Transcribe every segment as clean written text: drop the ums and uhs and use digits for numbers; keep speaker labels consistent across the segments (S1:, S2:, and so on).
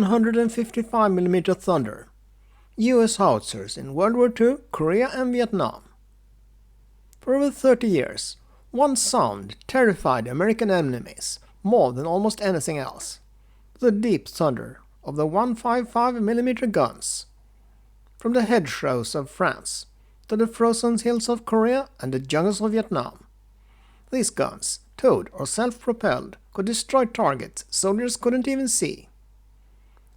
S1: 155mm Thunder, US Howitzers in World War II, Korea and Vietnam. For over 30 years, one sound terrified American enemies more than almost anything else: the deep thunder of the 155mm guns. From the hedgerows of France to the frozen hills of Korea and the jungles of Vietnam, these guns, towed or self-propelled, could destroy targets soldiers couldn't even see.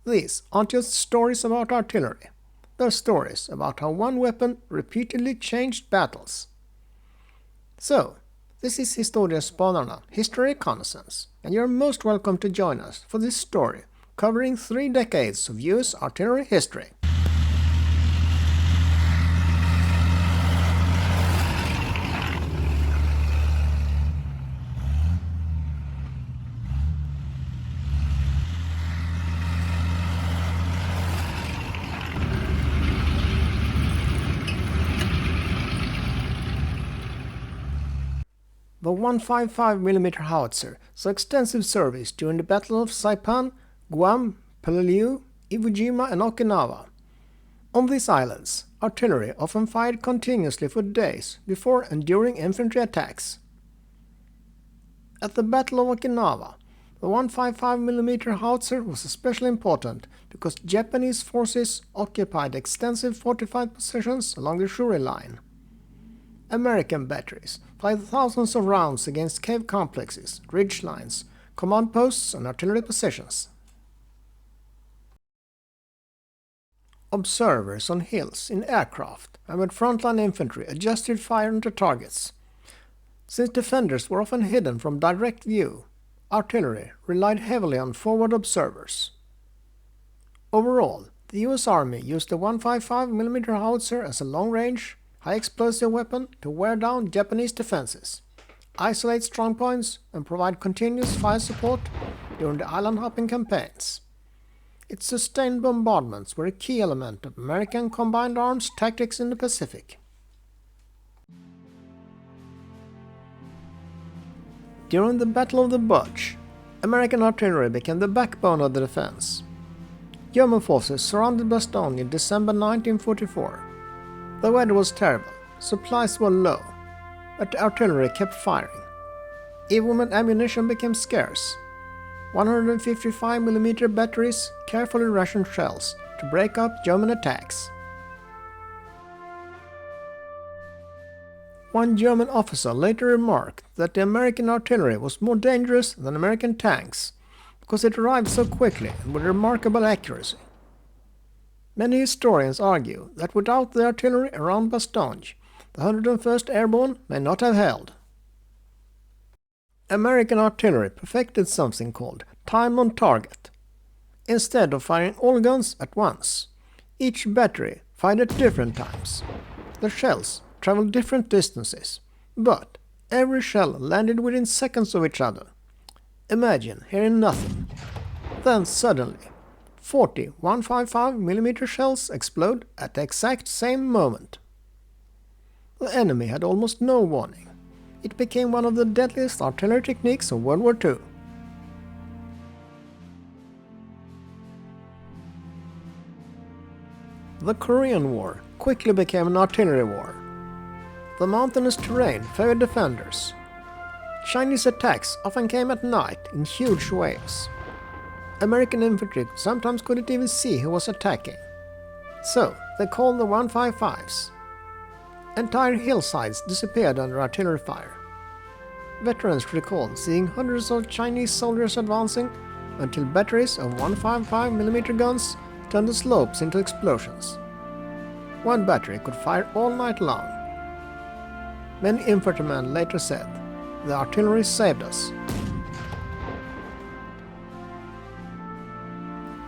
S1: These aren't just stories about artillery, they're stories about how one weapon repeatedly changed battles. So, this is Historia Spanarna, History Reconnaissance, and you're most welcome to join us for this story, covering 3 decades of US artillery history. The 155mm howitzer saw extensive service during the Battle of Saipan, Guam, Peleliu, Iwo Jima and Okinawa. On these islands, artillery often fired continuously for days before and during infantry attacks. At the Battle of Okinawa, the 155mm howitzer was especially important because Japanese forces occupied extensive fortified positions along the Shuri Line. American batteries fired thousands of rounds against cave complexes, ridge lines, command posts and artillery positions. Observers on hills, in aircraft, and with frontline infantry adjusted fire onto targets. Since defenders were often hidden from direct view, artillery relied heavily on forward observers. Overall, the US Army used the 155mm howitzer as a long-range, high-explosive weapon to wear down Japanese defenses, isolate strongpoints, and provide continuous fire support during the island-hopping campaigns. Its sustained bombardments were a key element of American combined arms tactics in the Pacific. During the Battle of the Bulge, American artillery became the backbone of the defense. German forces surrounded Bastogne in December 1944. The weather was terrible, supplies were low, but the artillery kept firing. Even when ammunition became scarce, 155mm batteries carefully rationed shells to break up German attacks. One German officer later remarked that the American artillery was more dangerous than American tanks because it arrived so quickly and with remarkable accuracy. Many historians argue that without the artillery around Bastogne, the 101st Airborne may not have held. American artillery perfected something called time on target. Instead of firing all guns at once, each battery fired at different times. The shells traveled different distances, but every shell landed within seconds of each other. Imagine hearing nothing. Then suddenly, 40 155mm shells explode at the exact same moment. The enemy had almost no warning. It became one of the deadliest artillery techniques of World War II. The Korean War quickly became an artillery war. The mountainous terrain favored defenders. Chinese attacks often came at night in huge waves. American infantry sometimes couldn't even see who was attacking. So they called the 155s. Entire hillsides disappeared under artillery fire. Veterans recalled seeing hundreds of Chinese soldiers advancing until batteries of 155mm guns turned the slopes into explosions. One battery could fire all night long. Many infantrymen later said, "The artillery saved us."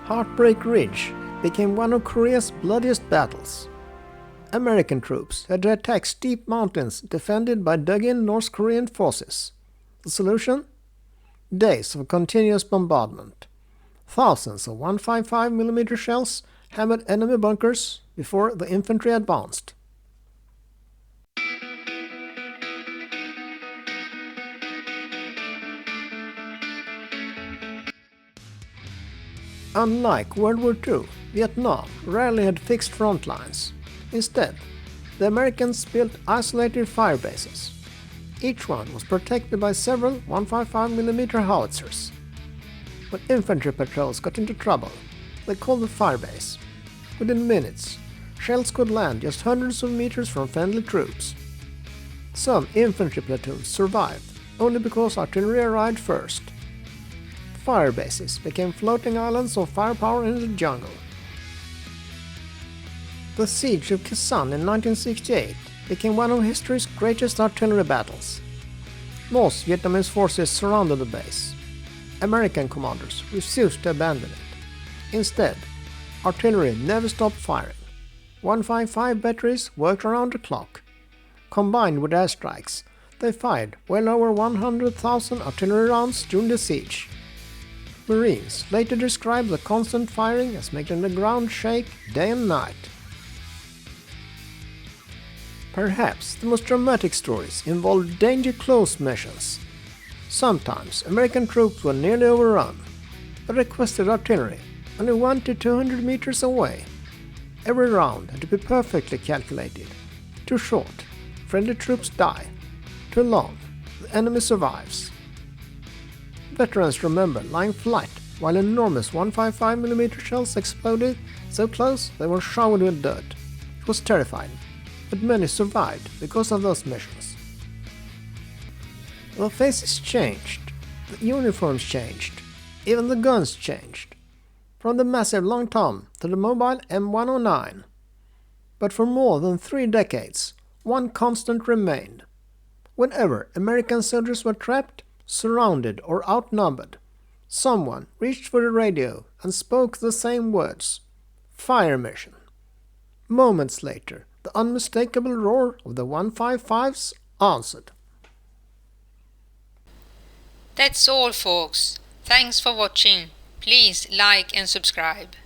S1: Heartbreak Ridge became one of Korea's bloodiest battles. American troops had to attack steep mountains defended by dug-in North Korean forces. The solution? Days of continuous bombardment. Thousands of 155mm shells hammered enemy bunkers before the infantry advanced. Unlike World War II, Vietnam rarely had fixed front lines. Instead, the Americans built isolated fire bases. Each one was protected by several 155mm howitzers. When infantry patrols got into trouble, they called the firebase. Within minutes, shells could land just hundreds of meters from friendly troops. Some infantry platoons survived only because artillery arrived first. Firebases became floating islands of firepower in the jungle. The siege of Khe Sanh in 1968 became one of history's greatest artillery battles. Most Vietnamese forces surrounded the base. American commanders refused to abandon it. Instead, artillery never stopped firing. 155 batteries worked around the clock. Combined with airstrikes, they fired well over 100,000 artillery rounds during the siege. Marines later described the constant firing as making the ground shake day and night. Perhaps the most dramatic stories involved danger-close missions. Sometimes American troops were nearly overrun, but requested artillery only 100 to 200 meters away. Every round had to be perfectly calculated. Too short, friendly troops die. Too long, the enemy survives. Veterans remember lying flat while enormous 155mm shells exploded so close they were showered with dirt. It was terrifying, but many survived because of those missions. The faces changed, the uniforms changed, even the guns changed. From the massive Long Tom to the mobile M109. But for more than 3 decades, one constant remained. Whenever American soldiers were trapped, surrounded or outnumbered, someone reached for the radio and spoke the same words: fire mission. Moments later, the unmistakable roar of the 155s answered.
S2: That's all, folks. Thanks for watching. Please like and subscribe.